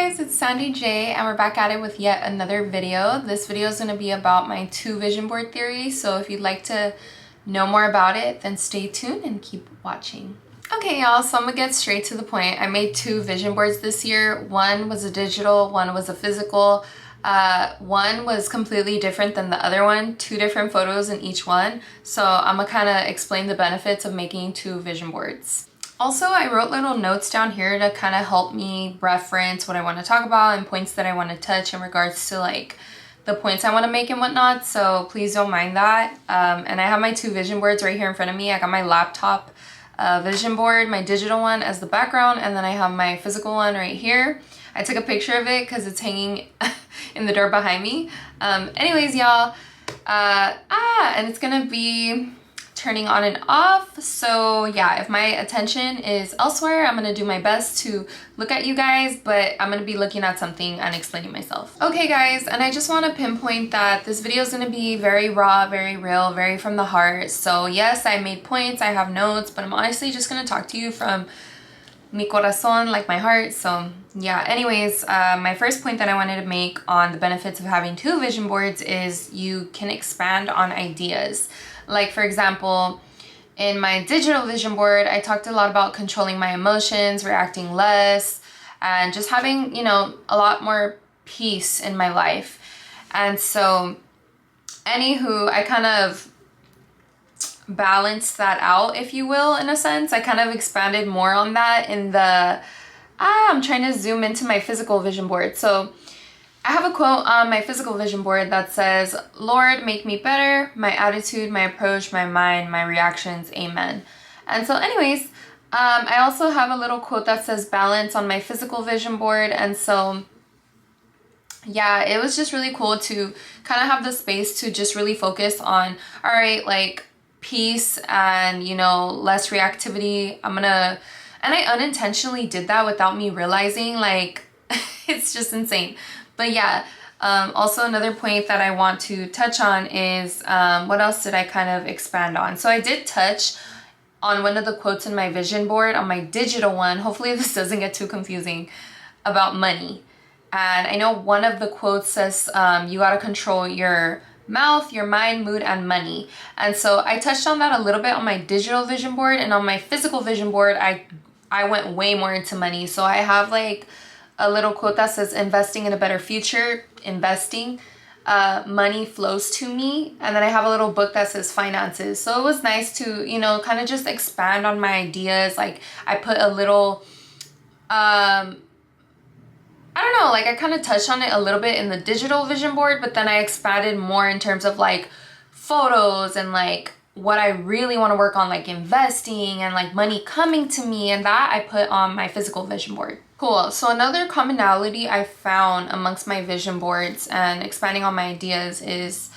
guys, it's Sandy J and we're back at it with yet another video. This video is going to be about my 2 vision board theories, so if you'd like to know more about it, then stay tuned and keep watching. Okay y'all, so I'm gonna get straight to the point. I made 2 vision boards this year. One was a digital, one was a physical. One was completely different than the other one, 2 different photos in each one. So I'm gonna kind of explain the benefits of making 2 vision boards. Also, I wrote little notes down here to kind of help me reference what I want to talk about and points that I want to touch in regards to like the points I want to make and whatnot. So please don't mind that. And I have my 2 vision boards right here in front of me. I got my laptop vision board, my digital one as the background, and then I have my physical one right here. I took a picture of it because it's hanging in the door behind me. Anyways, y'all, and it's gonna be turning on and off. So yeah, if my attention is elsewhere, I'm gonna do my best to look at you guys, but I'm gonna be looking at something and explaining myself. Okay guys, and I just want to pinpoint that this video is gonna be very raw, very real, very from the heart. So yes, I made points, I have notes, but I'm honestly just gonna talk to you from mi corazón, like my heart. So yeah, anyways, my first point that I wanted to make on the benefits of having 2 vision boards is you can expand on ideas. Like for example, in my digital vision board, I talked a lot about controlling my emotions, reacting less, and just having, you know, a lot more peace in my life. And so anywho, I kind of balanced that out, if you will, in a sense. I kind of expanded more on that in the, I'm trying to zoom into my physical vision board. So I have a quote on my physical vision board that says, "Lord, make me better, my attitude, my approach, my mind, my reactions, amen." And so anyways, I also have a little quote that says balance on my physical vision board. And so yeah, it was just really cool to kind of have the space to just really focus on, all right, like peace and, you know, less reactivity. And I unintentionally did that without me realizing, like, it's just insane. But yeah, also another point that I want to touch on is, what else did I kind of expand on? So I did touch on one of the quotes in my vision board on my digital one. Hopefully this doesn't get too confusing, about money. And I know one of the quotes says, you gotta control your mouth, your mind, mood, and money. And so I touched on that a little bit on my digital vision board, and on my physical vision board, I went way more into money. So I have like a little quote that says, investing in a better future, investing, money flows to me. And then I have a little book that says finances. So it was nice to, you know, kind of just expand on my ideas. Like I put a little, I don't know, like I kind of touched on it a little bit in the digital vision board, but then I expanded more in terms of like photos and like what I really want to work on, like investing and like money coming to me, and that I put on my physical vision board. Cool. So another commonality I found amongst my vision boards and expanding on my ideas is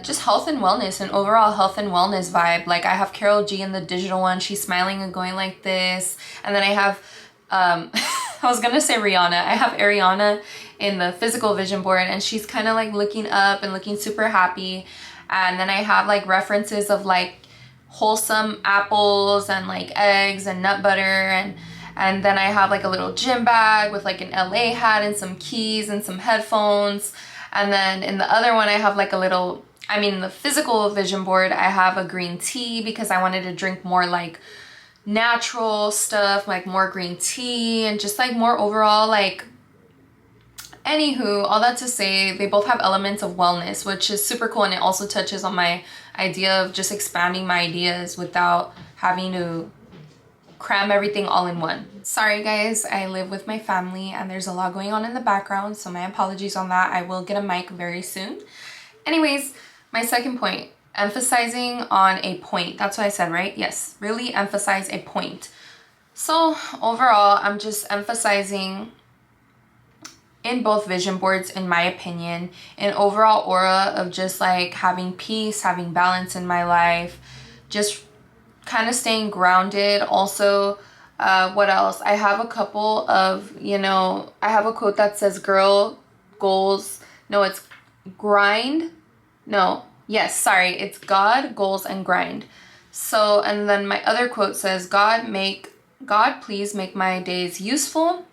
just health and wellness, and overall health and wellness vibe. Like I have Carol G in the digital one, she's smiling and going like this. And then I have, I was gonna say Rihanna. I have Ariana in the physical vision board, and she's kind of like looking up and looking super happy. And then I have like references of like wholesome apples and like eggs and nut butter, and then I have like a little gym bag with like an LA hat and some keys and some headphones. And then in the other one I have like a little, the physical vision board, I have a green tea because I wanted to drink more like natural stuff, like more green tea and just like more overall like, anywho, all that to say, they both have elements of wellness, which is super cool. And it also touches on my idea of just expanding my ideas without having to cram everything all in one. Sorry guys, I live with my family and there's a lot going on in the background, so my apologies on that. I will get a mic very soon. Anyways, my second point, emphasizing on a point. That's what I said, right? Yes, really emphasize a point. So overall, I'm just emphasizing in both vision boards, in my opinion, an overall aura of just like having peace, having balance in my life, just kind of staying grounded. Also, what else? I have a couple of, you know, I have a quote that says it's God, goals, and grind. So, and then my other quote says, God, please make my days useful,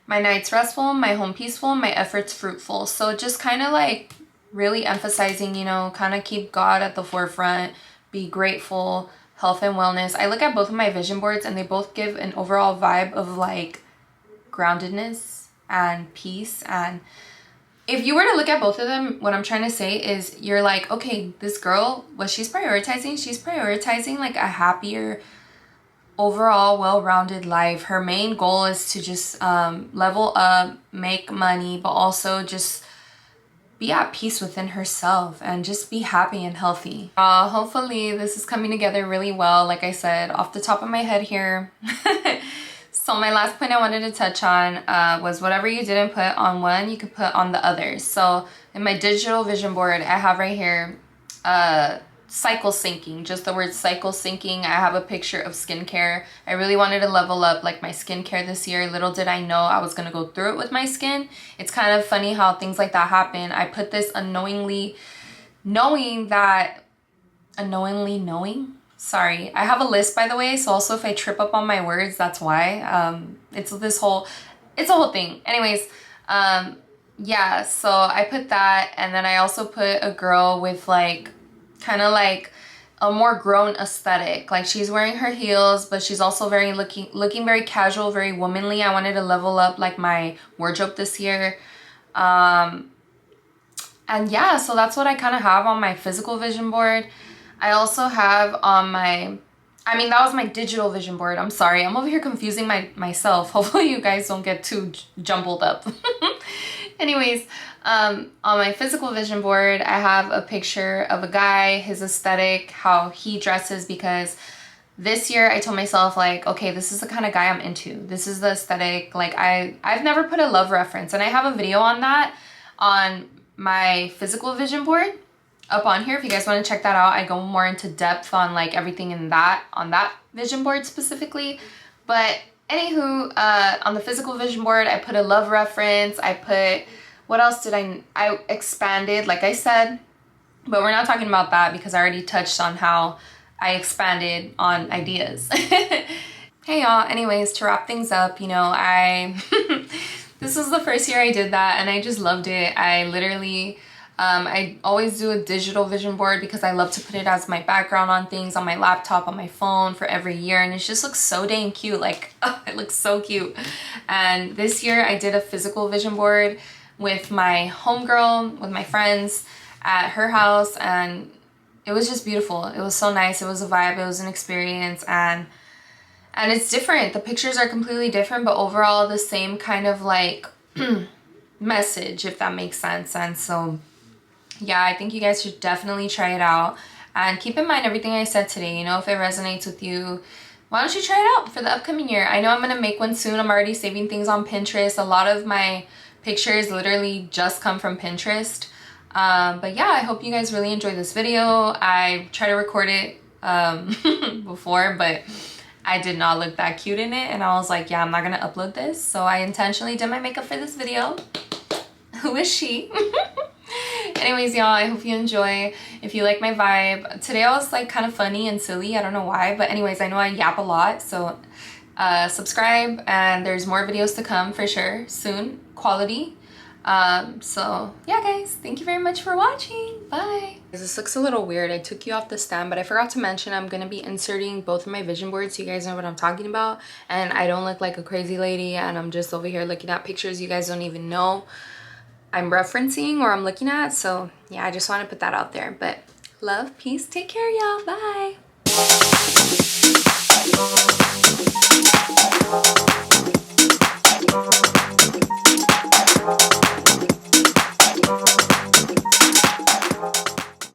my nights restful, my home peaceful, my efforts fruitful. So just kind of like really emphasizing, you know, kind of keep God at the forefront, be grateful, health and wellness. I look at both of my vision boards and they both give an overall vibe of like groundedness and peace. And if you were to look at both of them, what I'm trying to say is you're like, okay, this girl, what she's prioritizing like a happier, overall well-rounded life. Her main goal is to just level up, make money, but also just be at peace within herself and just be happy and healthy. Hopefully this is coming together really well. Like I said, off the top of my head here. So my last point I wanted to touch on was whatever you didn't put on one, you could put on the other. So in my digital vision board, I have right here cycle syncing, just the word cycle syncing. I have a picture of skincare. I really wanted to level up like my skincare this year. Little did I know I was going to go through it with my skin. It's kind of funny how things like that happen. I put this unknowingly knowing. Sorry, I have a list, by the way, so also if I trip up on my words, that's why. It's a whole thing. Anyways, yeah, so I put that, and then I also put a girl with like kind of like a more grown aesthetic. Like she's wearing her heels, but she's also very looking very casual, very womanly. I wanted to level up like my wardrobe this year. And yeah, so that's what I kind of have on my physical vision board. I also have on my, that was my digital vision board. I'm sorry, I'm over here confusing myself. Hopefully you guys don't get too jumbled up. Anyways, on my physical vision board, I have a picture of a guy, his aesthetic, how he dresses, because this year I told myself like, okay, this is the kind of guy I'm into. This is the aesthetic. Like I've never put a love reference, and I have a video on that on my physical vision board up on here. If you guys want to check that out, I go more into depth on like everything in that, on that vision board specifically. But anywho, on the physical vision board, I put a love reference. I put, what else did I expanded, like I said, but we're not talking about that because I already touched on how I expanded on ideas. Hey y'all, anyways, to wrap things up, you know, this was the first year I did that and I just loved it. I literally, I always do a digital vision board because I love to put it as my background on things, on my laptop, on my phone for every year, and it just looks so dang cute. Like, oh, it looks so cute. And this year I did a physical vision board with my homegirl, with my friends at her house, and it was just beautiful. It was so nice. It was a vibe. It was an experience, and it's different. The pictures are completely different, but overall the same kind of like message, if that makes sense. And so yeah, I think you guys should definitely try it out, and keep in mind everything I said today. You know, if it resonates with you, why don't you try it out for the upcoming year? I know I'm gonna make one soon. I'm already saving things on Pinterest. A lot of my pictures literally just come from Pinterest. But yeah, I hope you guys really enjoyed this video. I tried to record it before, but I did not look that cute in it, and I was like, yeah, I'm not gonna upload this. So I intentionally did my makeup for this video. Who is she? Anyways, y'all, I hope you enjoy. If you like my vibe, today I was like kind of funny and silly. I don't know why, but anyways, I know I yap a lot, so subscribe, and there's more videos to come for sure soon, quality. So yeah, guys, thank you very much for watching. Bye. This looks a little weird. I took you off the stand, but I forgot to mention I'm gonna be inserting both of my vision boards so you guys know what I'm talking about, and I don't look like a crazy lady and I'm just over here looking at pictures you guys don't even know I'm referencing or I'm looking at. So yeah, I just want to put that out there. But love, peace, take care, y'all. Bye.